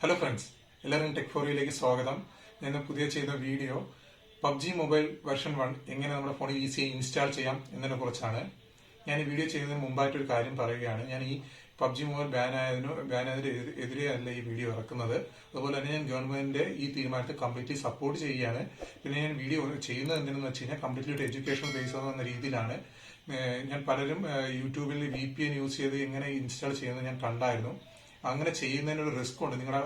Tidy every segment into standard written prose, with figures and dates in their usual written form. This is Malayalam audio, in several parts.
ഹലോ ഫ്രണ്ട്സ്, എല്ലാവരും ടെക് ഫോറിയിലേക്ക് സ്വാഗതം. ഞാൻ പുതിയ ചെയ്ത വീഡിയോ പബ്ജി മൊബൈൽ വെർഷൻ 1 എങ്ങനെ നമ്മുടെ ഫോണിൽ ഈസിയായി ഇൻസ്റ്റാൾ ചെയ്യാം എന്നതിനെ കുറിച്ചാണ്. ഞാൻ ഈ വീഡിയോ ചെയ്യുന്നതിന് മുമ്പായിട്ടൊരു കാര്യം പറയുകയാണ്. ഞാൻ ഈ പബ്ജി മൊബൈൽ ബാനായതിന് എതിരെ അല്ല ഈ വീഡിയോ ഇറക്കുന്നത്. അതുപോലെ തന്നെ ഞാൻ ഗവൺമെന്റിന്റെ ഈ തീരുമാനത്തെ കംപ്ലീറ്റ്ലി സപ്പോർട്ട് ചെയ്യുകയാണ്. പിന്നെ ഞാൻ വീഡിയോ ചെയ്യുന്നത് എന്തിനെന്ന് വെച്ച് കഴിഞ്ഞാൽ കംപ്ലീറ്റ്ലി ഒരു എഡ്യൂക്കേഷൻ ബേസ് എന്ന രീതിയിലാണ്. ഞാൻ പലരും യൂട്യൂബിൽ VPN യൂസ് ചെയ്ത് എങ്ങനെ ഇൻസ്റ്റാൾ ചെയ്യുന്നത് ഞാൻ കണ്ടായിരുന്നു. അങ്ങനെ ചെയ്യുന്നതിനൊരു റിസ്ക് ഉണ്ട്. നിങ്ങളുടെ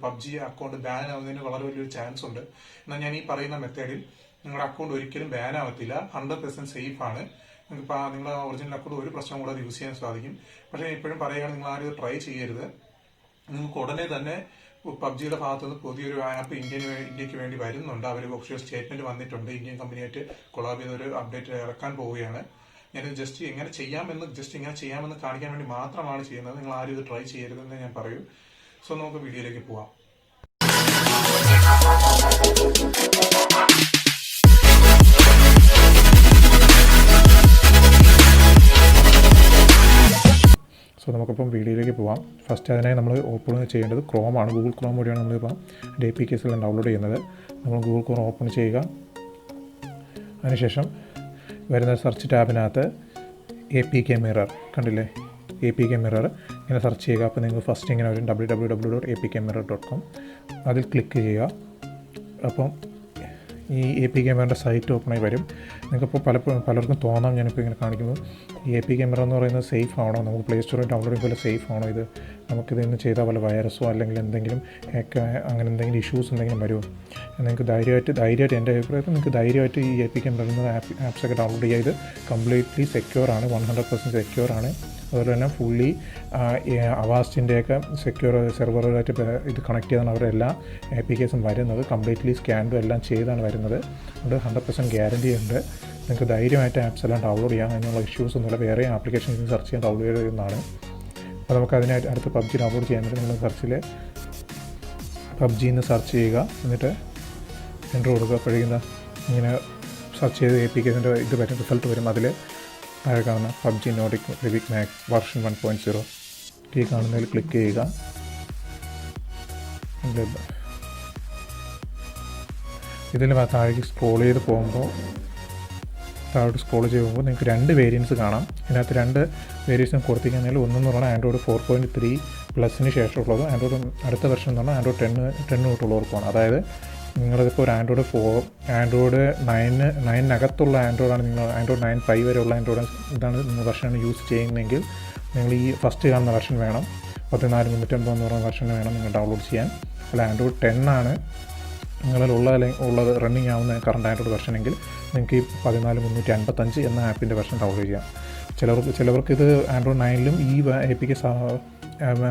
പബ്ജി അക്കൗണ്ട് ബാൻ ആവുന്നതിന് വളരെ വലിയൊരു ചാൻസ് ഉണ്ട്. എന്നാൽ ഞാൻ ഈ പറയുന്ന മെത്തേഡിൽ നിങ്ങളുടെ അക്കൗണ്ട് ഒരിക്കലും ബാൻ ആവത്തില്ല. 100% സേഫ് ആണ്. നിങ്ങൾക്ക് നിങ്ങളുടെ ഒറിജിനൽ അക്കൗണ്ട് ഒരു പ്രശ്നം കൂടാതെ യൂസ് ചെയ്യാൻ സാധിക്കും. പക്ഷേ ഞാൻ ഇപ്പോഴും പറയുകയാണ്, നിങ്ങൾ ആരും ട്രൈ ചെയ്യരുത്. നിങ്ങൾക്ക് ഉടനെ തന്നെ പബ്ജിയുടെ ഭാഗത്തുനിന്ന് പുതിയൊരു ആപ്പ് ഇന്ത്യക്ക് വേണ്ടി വരുന്നുണ്ട്. അവർ ഒഫീഷ്യൽ സ്റ്റേറ്റ്മെന്റ് വന്നിട്ടുണ്ട്. ഇന്ത്യൻ കമ്പനിയായിട്ട് കൊളാബ് ചെയ്ത ഒരു അപ്ഡേറ്റ് ഇറക്കാൻ പോവുകയാണ്. ഞാൻ ജസ്റ്റ് ഇങ്ങനെ ചെയ്യാമെന്ന് കാണിക്കാൻ വേണ്ടി മാത്രമാണ് ചെയ്യുന്നത്. നിങ്ങൾ ആരും ഇത് ട്രൈ ചെയ്യരുതെന്ന് ഞാൻ പറയൂ. സോ നമുക്ക് വീഡിയോയിലേക്ക് പോവാം. സോ നമുക്കിപ്പം വീഡിയോയിലേക്ക് പോവാം. ഫസ്റ്റ് അതിനായി നമ്മൾ ഓപ്പൺ ചെയ്യേണ്ടത് ക്രോമാണ്. ഗൂഗിൾ ക്രോം വഴിയാണ് നമ്മളിപ്പോൾ APKs എല്ലാം ഡൗൺലോഡ് ചെയ്യുന്നത്. നമ്മൾ ഗൂഗിൾ ക്രോം ഓപ്പൺ ചെയ്യുക. അതിനുശേഷം വരുന്ന സെർച്ച് ടാബിനകത്ത് APK മിറർ കണ്ടില്ലേ, APK മിറർ ഇങ്ങനെ സെർച്ച് ചെയ്യുക. അപ്പോൾ നിങ്ങൾക്ക് ഫസ്റ്റ് ഇങ്ങനെ വരും www.apkmirror.com. അതിൽ ക്ലിക്ക് ചെയ്യുക. അപ്പം ഈ APK മിററിൻ്റെ സൈറ്റ് ഓപ്പണായി വരും. നിങ്ങൾക്കിപ്പോൾ പലർക്കും തോന്നാം ഞാനിപ്പോൾ ഇങ്ങനെ കാണിക്കുമ്പോൾ ഈ APK മിറർ എന്ന് പറയുന്നത് സേഫ് ആണോ, നമുക്ക് പ്ലേ സ്റ്റോറിൽ ഡൗൺലോഡ് ചെയ്യുമ്പോൾ സേഫ് ആണോ, ഇത് നമുക്കിത് ഇന്ന് ചെയ്താൽ വല്ല വൈറസോ അല്ലെങ്കിൽ എന്തെങ്കിലും അങ്ങനെ എന്തെങ്കിലും ഇഷ്യൂസ് എന്തെങ്കിലും വരുമോ? നിങ്ങൾക്ക് ധൈര്യമായിട്ട് എൻ്റെ അഭിപ്രായത്തിൽ നിങ്ങൾക്ക് ധൈര്യമായിട്ട് ഈ APK മിററിൽ ആപ്സൊക്കെ ഡൗൺലോഡ് ചെയ്യുക. ഇത് കംപ്ലീറ്റ്ലി സെക്യൂർ ആണ്, 100% സെക്യൂർ ആണ്. അതുപോലെ തന്നെ ഫുള്ളി അവാസ്റ്റിൻ്റെയൊക്കെ സെക്യൂർ സെർവറുമായിട്ട് ഇത് കണക്ട് ചെയ്താണ് അവരുടെ എല്ലാ APKസും വരുന്നത്. കംപ്ലീറ്റ്ലി സ്കാൻഡും എല്ലാം ചെയ്താണ് വരുന്നത്. അതുകൊണ്ട് 100% ഗ്യാരണ്ടി ഉണ്ട്. നിങ്ങൾക്ക് ധൈര്യമായിട്ട് ആപ്സ് എല്ലാം ഡൗൺലോഡ് ചെയ്യാം. അതിനുള്ള ഇഷ്യൂസ് ഒന്നുമില്ല. വേറെ ആപ്ലിക്കേഷൻസ് സെർച്ച് ചെയ്യാൻ ഡൗൺലോഡ് ചെയ്യുന്നതാണ്. അപ്പോൾ നമുക്ക് അതിനായിട്ട് അടുത്ത് PUBG ഡൗൺലോഡ് ചെയ്യാൻ വേണ്ടി നിങ്ങൾ സെർച്ചിൽ PUBG എന്ന് സെർച്ച് ചെയ്യുക. എന്നിട്ട് എൻ്റർ കൊടുക്കുക. അപ്പോഴേക്കും ഇങ്ങനെ സെർച്ച് ചെയ്ത് APKസിൻ്റെ ഇത് വരും, റിസൾട്ട് വരും. അതിൽ താഴെ കാണുന്ന PUBG Nordic Livic Max version 1.0 ഈ കാണുന്നതിൽ ക്ലിക്ക് ചെയ്യുക. ഇതിൽ താഴേക്ക് സ്ക്രോൾ ചെയ്ത് പോകുമ്പോൾ താഴോട്ട് സ്ക്രോൾ ചെയ്യുമ്പോൾ നിങ്ങൾക്ക് 2 വേരിയൻസ് കാണാം. ഇതിനകത്ത് 2 വേരിയൻസും കൊടുത്തിരിക്കുന്നതിൽ ഒന്നെന്ന് പറഞ്ഞാൽ ആൻഡ്രോയിഡ് 4.3 പ്ലസിന് ശേഷമുള്ളത്, ആൻഡ്രോയിഡ് അടുത്ത വെർഷൻ എന്ന് പറഞ്ഞാൽ ആൻഡ്രോയിഡ് 10 തൊട്ടുള്ളവർക്കാണ്. അതായത് നിങ്ങളിപ്പോൾ ഒരു ആൻഡ്രോയിഡ് 9 ആൻഡ്രോയിഡാണ് നിങ്ങൾ ആൻഡ്രോയിഡ് 9.5 വരെയുള്ള ആൻഡ്രോയിഡ് ഇതാണ് നിങ്ങൾ വെർഷനാണ് യൂസ് ചെയ്യുന്നതെങ്കിൽ നിങ്ങൾ ഈ ഫസ്റ്റ് കാണുന്ന വെർഷൻ വേണം. 14350 എന്ന് പറയുന്ന വെർഷൻ വേണം നിങ്ങൾ ഡൗൺലോഡ് ചെയ്യാൻ. അല്ല ആൻഡ്രോയിഡ് 10 ആണ് നിങ്ങളിലുള്ളത് റണ്ണിങ് ആവുന്ന കറണ്ട് ആൻഡ്രോയിഡ് വെർഷൻ എങ്കിൽ നിങ്ങൾക്ക് ഈ 14355 എന്ന ആപ്പിൻ്റെ വെർഷൻ ഡൗൺലോഡ് ചെയ്യാം. ചിലവർക്ക് ഇത് ആൻഡ്രോയിഡ് 9ലും ഈ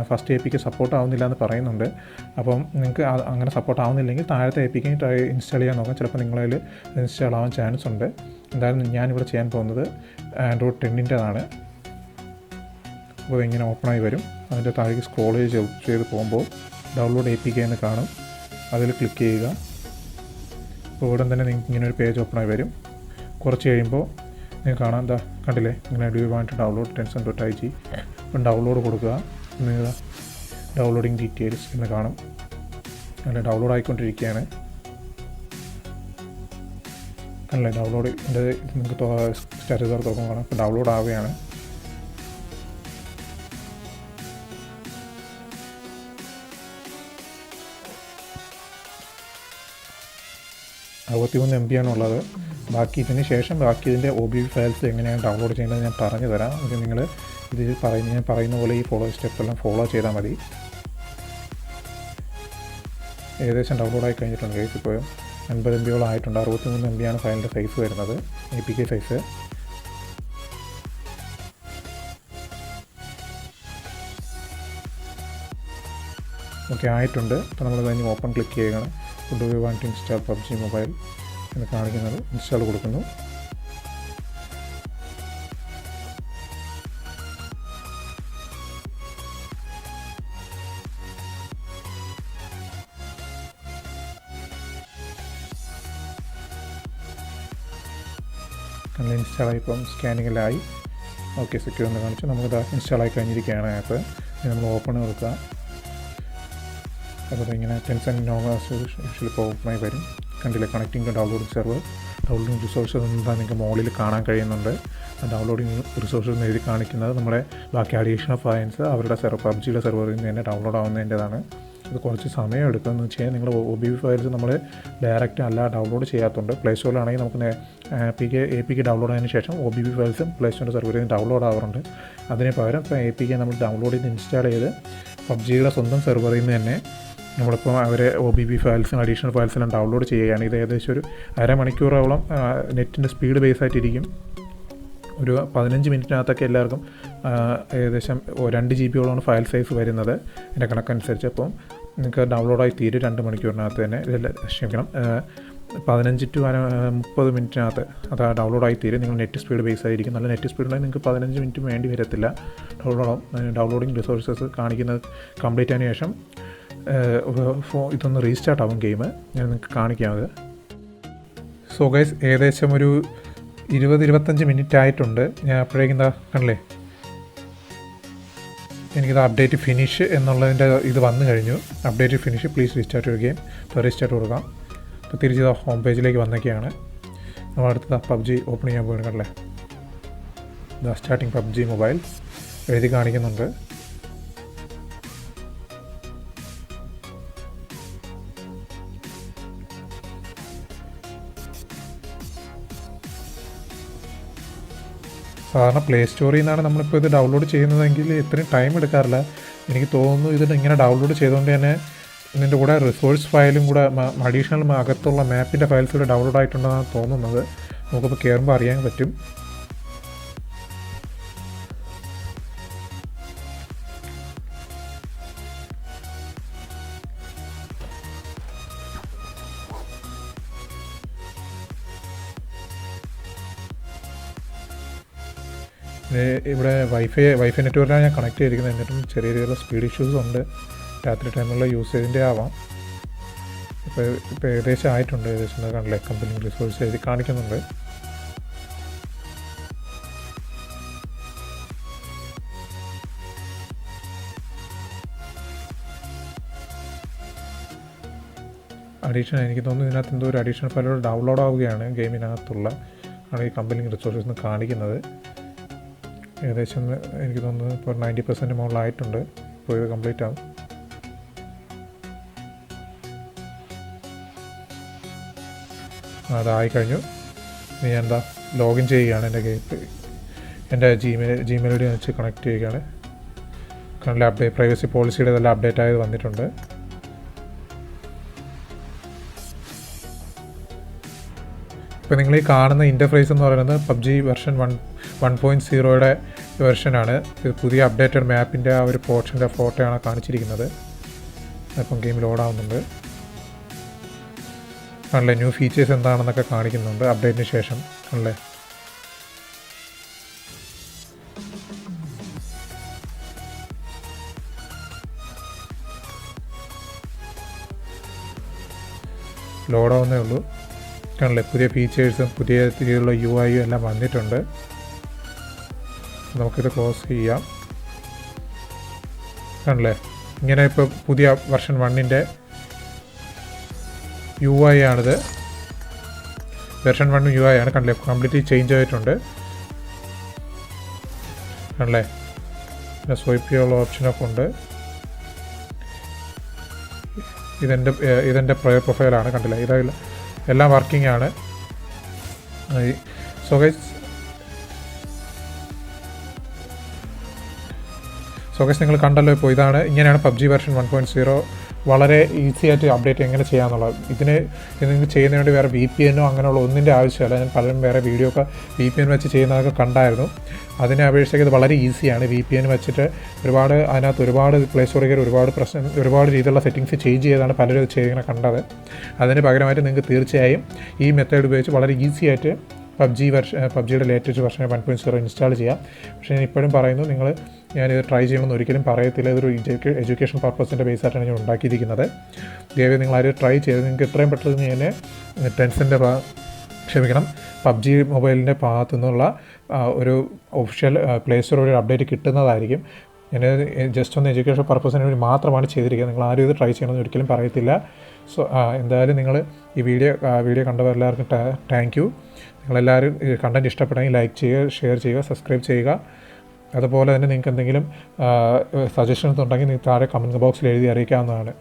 ഫസ്റ്റ് APK സപ്പോർട്ട് ആവുന്നില്ല എന്ന് പറയുന്നുണ്ട്. അപ്പം നിങ്ങൾക്ക് അങ്ങനെ സപ്പോർട്ട് ആവുന്നില്ലെങ്കിൽ താഴത്തെ APK ഇൻസ്റ്റാൾ ചെയ്യാൻ നോക്കാം. ചിലപ്പോൾ നിങ്ങളതിൽ ഇൻസ്റ്റാൾ ആവാൻ ചാൻസ് ഉണ്ട്. എന്തായാലും ഞാനിവിടെ ചെയ്യാൻ പോകുന്നത് ആൻഡ്രോയിഡ് 10ൻ്റെതാണ്. അപ്പോൾ ഇങ്ങനെ ഓപ്പണായി വരും. അതിൻ്റെ താഴേക്ക് സ്ക്രോൾ ചെയ്ത് പോകുമ്പോൾ ഡൗൺലോഡ് APK എന്ന് കാണും. അതിൽ ക്ലിക്ക് ചെയ്യുക. അപ്പോൾ ഉടൻ തന്നെ നിങ്ങൾക്ക് ഇങ്ങനെ ഒരു പേജ് ഓപ്പണായി വരും. കുറച്ച് കഴിയുമ്പോൾ നിങ്ങൾക്ക് കാണാം, എന്താ കണ്ടില്ലേ, ഇങ്ങനെ do you want to download Tenson.ig. അപ്പം ഡൗൺലോഡ് കൊടുക്കുക. നിങ്ങൾ ഡൗൺലോഡിങ് ഡീറ്റെയിൽസ് എന്ന് കാണും. അല്ല ഡൗൺലോഡ് ആയിക്കൊണ്ടിരിക്കുകയാണ്. അല്ലേ ഡൗൺലോഡ് നിങ്ങൾക്ക് സ്റ്റാറ്റസ് ബാർ തുറക്കും കാണാം. അപ്പോൾ ഡൗൺലോഡ് ആവുകയാണ്. $63 MB ആണുള്ളത്. ഇതിന് ശേഷം ഇതിൻ്റെ OBB ഫയൽസ് എങ്ങനെയാണ് ഡൗൺലോഡ് ചെയ്യുന്നത് ഞാൻ പറഞ്ഞു തരാം. അത് നിങ്ങൾ ഞാൻ പറയുന്ന പോലെ ഈ സ്റ്റെപ്പെല്ലാം ഫോളോ ചെയ്താൽ മതി. ഏകദേശം ഡൗൺലോഡ് ആയി കഴിഞ്ഞിട്ടുണ്ട്. കേസ് ഇപ്പോൾ 50 MB ആയിട്ടുണ്ട്. 63 MB ആണ് ഫയലിൻ്റെ സൈസ് വരുന്നത്, APK സൈസ്. ഓക്കെ ആയിട്ടുണ്ട്. അപ്പോൾ നമ്മൾ കഴിഞ്ഞ് ഓപ്പൺ ക്ലിക്ക് ചെയ്യുകയാണ്. Do you want to install PUBG mobile എന്ന് കാണിക്കുന്നത്. ഇൻസ്റ്റാൾ കൊടുക്കുന്നു. അങ്ങനെ ഇൻസ്റ്റാളായി. ഇപ്പം സ്കാനിങ്ങിലായി. ഓക്കെ സെക്യൂർ എന്ന് കാണിച്ചു. നമുക്കിത് ഇൻസ്റ്റാളായി കഴിഞ്ഞിരിക്കുകയാണ് ആപ്പ്. നമ്മൾ ഓപ്പൺ കൊടുക്കുക. അപ്പോൾ ഇങ്ങനെ ടെൻസെന്റ് നോവ യൂഷ്വലി ഇപ്പോൾ ഓപ്പണായി വരും. കണ്ടില്ലേ, connecting to downloading server, downloading resources എന്താ നിങ്ങൾക്ക് മുകളിൽ കാണാൻ കഴിയുന്നുണ്ട്. ഡൗൺലോഡിംഗ് റിസോഴ്സസ് എന്ന് എഴുതി കാണിക്കുന്നത് നമ്മുടെ ബാക്കി അഡീഷണൽ ഫയൽസ് അവരുടെ PUBGയുടെ സെർവറിൽ നിന്ന് തന്നെ ഡൗൺലോഡ് ആവുന്നതിൻ്റെതാണ്. ഇത് കുറച്ച് സമയം എടുക്കുമെന്ന് വെച്ച് കഴിഞ്ഞാൽ നിങ്ങൾ OBB ഫയൽസ് നമ്മൾ ഡയറക്റ്റ് അല്ല ഡൗൺലോഡ് ചെയ്യാത്തതുണ്ട്. പ്ലേ സ്റ്റോറിലാണെങ്കിൽ നമുക്ക് APK ഡൗൺലോഡ് ആയതിനു ശേഷം OBB ഫയൽസും പ്ലേ സ്റ്റോറിൻ്റെ സെർവറിൽ നിന്ന് ഡൗൺലോഡ് ആവാറുണ്ട്. അതിന് പകരം ഇപ്പോൾ APK നമ്മൾ ഡൗൺലോഡ് ചെയ്ത് ഇൻസ്റ്റാൾ ചെയ്ത് PUBGയുടെ സ്വന്തം സെർവറിൽ നിന്ന് തന്നെ നമ്മളിപ്പോൾ അവർ OBB ഫയൽസും അഡീഷണൽ ഫയൽസെല്ലാം ഡൗൺലോഡ് ചെയ്യുകയാണ്. ഇത് ഏകദേശം ഒരു അരമണിക്കൂറോളം നെറ്റിൻ്റെ സ്പീഡ് ബേസ് ആയിട്ടിരിക്കും. ഒരു 15 മിനിറ്റിനകത്തൊക്കെ എല്ലാവർക്കും ഏകദേശം 2 GB ഫയൽ സൈസ് വരുന്നത് എൻ്റെ കണക്കനുസരിച്ച്. അപ്പം നിങ്ങൾക്ക് ഡൗൺലോഡായി തീരും 2 മണിക്കൂറിനകത്ത് തന്നെ. 15 to 30 മിനിറ്റിനകത്ത് അത് ഡൗൺലോഡായി തീരും. നിങ്ങൾ നെറ്റ് സ്പീഡ് ബേസ് ആയിരിക്കും. നല്ല നെറ്റ് സ്പീഡുണ്ടെങ്കിൽ നിങ്ങൾക്ക് 15 മിനിറ്റ് വേണ്ടി വരത്തില്ല. ഡൗൺലോഡിങ് റിസോഴ്സസ് കാണിക്കുന്നത് കംപ്ലീറ്റ് ആയതിനു ശേഷം ഇതൊന്ന് റീസ്റ്റാർട്ട് ആവും ഗെയിം. ഞാൻ നിങ്ങൾക്ക് കാണിക്കാമത്. സോ ഗൈസ്, ഏകദേശം ഒരു 20-25 മിനിറ്റ് ആയിട്ടുണ്ട്. ഞാൻ അപ്പോഴേക്കും എന്താ കണ്ടില്ലേ, എനിക്കിത് അപ്ഡേറ്റ് ഫിനിഷ് എന്നുള്ളതിൻ്റെ ഇത് വന്നു കഴിഞ്ഞു. അപ്ഡേറ്റ് ഫിനിഷ്, പ്ലീസ് റീസ്റ്റാർട്ട് ഒരു ഗെയിം. ഇപ്പോൾ റീസ്റ്റാർട്ട് കൊടുക്കാം. ഇപ്പോൾ തിരിച്ച് ഹോം പേജിലേക്ക് വന്നൊക്കെയാണ്. നമ്മൾ അടുത്തത് PUBG ഓപ്പൺ ചെയ്യാൻ പോയി കണ്ടല്ലേ. ഇതാ സ്റ്റാർട്ടിങ് PUBG മൊബൈൽ എഴുതി കാണിക്കുന്നുണ്ട്. സാധാരണ പ്ലേ സ്റ്റോറിൽ നിന്നാണ് നമ്മളിപ്പോൾ ഇത് ഡൗൺലോഡ് ചെയ്യുന്നതെങ്കിൽ ഇത്രയും ടൈം എടുക്കാറില്ല. എനിക്ക് തോന്നുന്നു ഇത് ഇങ്ങനെ ഡൗൺലോഡ് ചെയ്തുകൊണ്ട് തന്നെ ഇതിൻ്റെ കൂടെ റിസോഴ്സ് ഫയലും കൂടെ അഡീഷണൽ അകത്തുള്ള മാപ്പിൻ്റെ ഫയൽസ് കൂടെ ഡൗൺലോഡ് ആയിട്ടുണ്ടെന്നാണ് തോന്നുന്നത്. നമുക്കിപ്പോൾ കയറുമ്പോൾ അറിയാൻ പറ്റും. ഇവിടെ വൈഫൈ നെറ്റ്വർക്കാണ് ഞാൻ കണക്ട് ചെയ്തിരിക്കുന്നത്. എന്നിട്ടും ചെറിയ രീതിയിലുള്ള സ്പീഡ് ഇഷ്യൂസ് ഉണ്ട്. രാത്രി ടൈമിലുള്ള യൂസേജിൻ്റെ ആവാം. ഇപ്പോൾ ഏകദേശം ആയിട്ടുണ്ട്. ഏകദേശം കണ്ടില്ലേ, കമ്പനി റിസോഴ്സ് എഴുതി കാണിക്കുന്നുണ്ട്. അഡീഷണൽ എനിക്ക് തോന്നുന്നു ഇതിനകത്ത് എന്തോ ഒരു അഡീഷണൽ ഫയലുകൾ ഡൗൺലോഡ് ആവുകയാണ് ഗെയിമിനകത്തുള്ള ആണ് ഈ കമ്പനി റിസോഴ്സസ് എന്ന് കാണിക്കുന്നത്. ഏകദേശം എനിക്ക് തോന്നുന്നു ഇപ്പോൾ 90% മുകളിലായിട്ടുണ്ട്. ഇപ്പോൾ ഇത് കംപ്ലീറ്റ് ആവും. അതായി കഴിഞ്ഞു. ഇനി ഞാൻ എന്താ ലോഗിൻ ചെയ്യുകയാണ്. എൻ്റെ ജിമെയിൽ ഐ ഡി വെച്ച് കണക്ട് ചെയ്യുകയാണ്. കാരണം പ്രൈവസി പോളിസിയുടെ ഇതെല്ലാം അപ്ഡേറ്റ് ആയത് വന്നിട്ടുണ്ട്. ഇപ്പോൾ നിങ്ങൾ ഈ കാണുന്ന ഇൻ്റർഫേസ് എന്ന് പറയുന്നത് PUBG വെർഷൻ 1.0യുടെ വെർഷനാണ്. ഇത് പുതിയ അപ്ഡേറ്റഡ് മാപ്പിൻ്റെ ആ ഒരു പോർഷൻ്റെ ഫോട്ടോയാണ് കാണിച്ചിരിക്കുന്നത്. അപ്പം ഗെയിം ലോഡാവുന്നുണ്ട്. ആണല്ലേ, ന്യൂ ഫീച്ചേഴ്സ് എന്താണെന്നൊക്കെ കാണിക്കുന്നുണ്ട് അപ്ഡേറ്റിന് ശേഷം. ആണല്ലേ, ലോഡാവുന്നേ ഉള്ളൂ. ആണല്ലേ, പുതിയ ഫീച്ചേഴ്സും പുതിയ രീതിയിലുള്ള UI എല്ലാം വന്നിട്ടുണ്ട്. നമുക്കിത് ക്ലോസ് ചെയ്യാം. ആണല്ലേ, ഇങ്ങനെ ഇപ്പോൾ പുതിയ വെർഷൻ 1ൻ്റെ UI ആണിത്. വെർഷൻ 1 UI ആണ്. കണ്ടില്ലേ, കംപ്ലീറ്റ്ലി ചേഞ്ച് ആയിട്ടുണ്ട്. ആണല്ലേ, പിന്നെ സ്വൈപ്പ് ചെയ്യാനുള്ള ഓപ്ഷനൊക്കെ ഉണ്ട്. ഇതെൻ്റെ പ്രൊഫൈലാണ്. കണ്ടില്ലേ, ഇതെല്ലാം എല്ലാം വർക്കിംഗ് ആണ്. സോ ഗൈസ് നിങ്ങൾ കണ്ടല്ലോ. ഇപ്പോൾ ഇങ്ങനെയാണ് PUBG വെർഷൻ 1.0 വളരെ ഈസി ആയിട്ട് അപ്ഡേറ്റ് എങ്ങനെ ചെയ്യാമെന്നുള്ളത്. ഇത് നിങ്ങൾക്ക് ചെയ്യുന്നതിന് വേണ്ടി വേറെ VPNോ അങ്ങനെയുള്ള ഒന്നിൻ്റെ ആവശ്യമില്ല. ഞാൻ പലരും വേറെ വീഡിയോ ഒക്കെ VPN വെച്ച് ചെയ്യുന്നതൊക്കെ കണ്ടായിരുന്നു. അതിനെ അപേക്ഷിച്ച് ഇത് വളരെ ഈസിയാണ്. VPN വെച്ചിട്ട് അതിനകത്ത് ഒരുപാട് പ്ലേ സ്റ്റോറിൽ ഒരുപാട് രീതിയിലുള്ള സെറ്റിങ്സ് ചേഞ്ച് ചെയ്താണ് പലരും ഇത് ചെയ്യുന്നത് കണ്ടത്. അതിന് പകരമായിട്ട് നിങ്ങൾക്ക് തീർച്ചയായും ഈ മെത്തേഡ് ഉപയോഗിച്ച് വളരെ ഈസി ആയിട്ട് PUBGയുടെ ലേറ്റസ്റ്റ് വെർഷൻ 1.0 ഇൻസ്റ്റാൾ ചെയ്യാം. പക്ഷേ ഞാൻ ഇപ്പോഴും പറയുന്നു, ഞാനിത് ട്രൈ ചെയ്യണമെന്ന് ഒരിക്കലും പറയത്തില്ല. ഇതൊരു എഡ്യൂക്കേഷൻ പർപ്പസിൻ്റെ ബേസായിട്ടാണ് ഞാൻ ഉണ്ടാക്കിയിരിക്കുന്നത്. ദയവായി നിങ്ങളാരും ട്രൈ ചെയ്ത് നിങ്ങൾക്ക് എത്രയും പെട്ടെന്ന് ഞാൻ PUBG മൊബൈലിൻ്റെ ഭാഗത്തു നിന്നുള്ള ഒരു ഒഫീഷ്യൽ പ്ലേ സ്റ്റോർ ഒരു അപ്ഡേറ്റ് കിട്ടുന്നതായിരിക്കും. ഞാൻ ജസ്റ്റ് ഒന്ന് എഡ്യൂക്കേഷൻ പർപ്പസിന് വേണ്ടി മാത്രമാണ് ചെയ്തിരിക്കുന്നത്. നിങ്ങൾ ആരും ഇത് ട്രൈ ചെയ്യണമെന്ന് ഒരിക്കലും പറയത്തില്ല. സോ എന്തായാലും നിങ്ങൾ ഈ വീഡിയോ കണ്ടവരെല്ലാവർക്കും താങ്ക് യു. നിങ്ങളെല്ലാവരും ഈ കണ്ടൻറ്റ് ഇഷ്ടപ്പെട്ടെങ്കിൽ ലൈക്ക് ചെയ്യുക, ഷെയർ ചെയ്യുക, സബ്സ്ക്രൈബ് ചെയ്യുക. അതുപോലെ തന്നെ നിങ്ങൾക്ക് എന്തെങ്കിലും സജഷൻസ് ഉണ്ടെങ്കിൽ നിങ്ങൾ താഴെ കമൻറ്റ് ബോക്സിൽ എഴുതി അറിയിക്കാവുന്നതാണ്.